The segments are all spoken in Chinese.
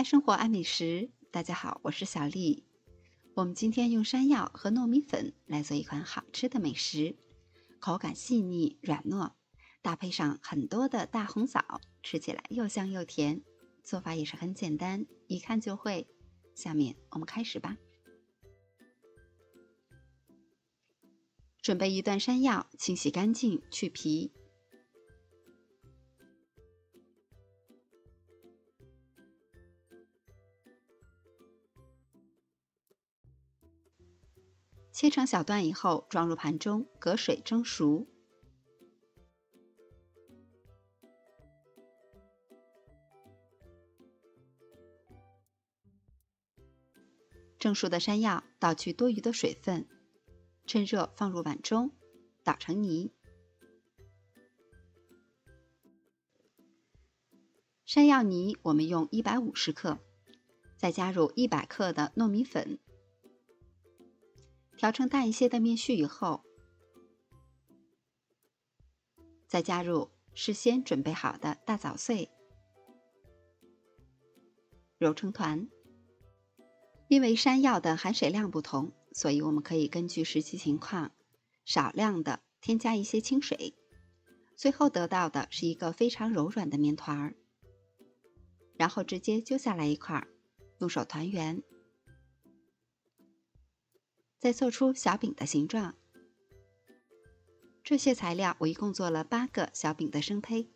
爱生活，爱美食。大家好，我是小丽。我们今天用山药和糯米粉来做一款好吃的美食，口感细腻软糯，搭配上很多的大红枣，吃起来又香又甜。做法也是很简单，一看就会。下面我们开始吧。准备一段山药，清洗干净，去皮。切成小段以后，装入盘中，隔水蒸熟。蒸熟的山药倒去多余的水分，趁热放入碗中，捣成泥。山药泥我们用150克，再加入100克的糯米粉，调成淡一些的面絮以后，再加入事先准备好的大枣碎，揉成团。因为山药的含水量不同，所以我们可以根据实际情况少量的添加一些清水，最后得到的是一个非常柔软的面团儿。然后直接揪下来一块，用手团圆，再做出小饼的形状。这些材料我一共做了8个小饼的生胚。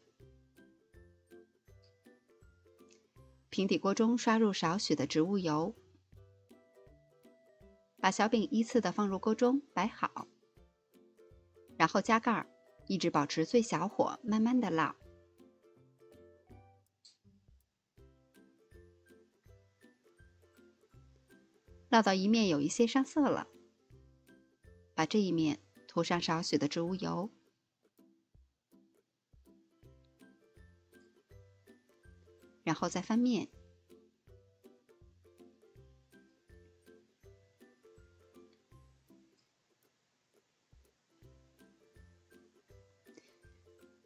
平底锅中刷入少许的植物油，把小饼依次的放入锅中摆好，然后加盖，一直保持最小火，慢慢的烙。烙到一面有一些上色了，把这一面涂上少许的植物油，然后再翻面。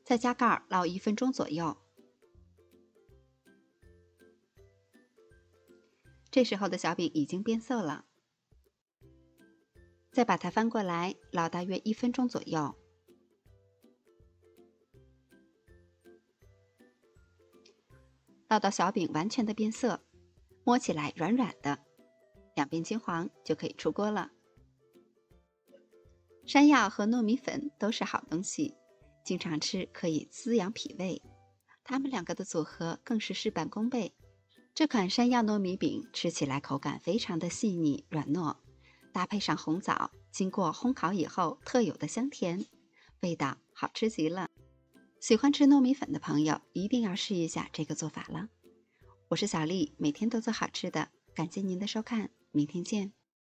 再加盖烙1分钟左右。这时候的小饼已经变色了，再把它翻过来烙大约1分钟左右。烙到小饼完全的变色，摸起来软软的，两边金黄就可以出锅了。山药和糯米粉都是好东西，经常吃可以滋养脾胃，它们两个的组合更是事半功倍。这款山药糯米饼吃起来口感非常的细腻软糯，搭配上红枣，经过烘烤以后特有的香甜，味道好吃极了。喜欢吃糯米粉的朋友一定要试一下这个做法了。我是小丽，每天都做好吃的，感谢您的收看，明天见。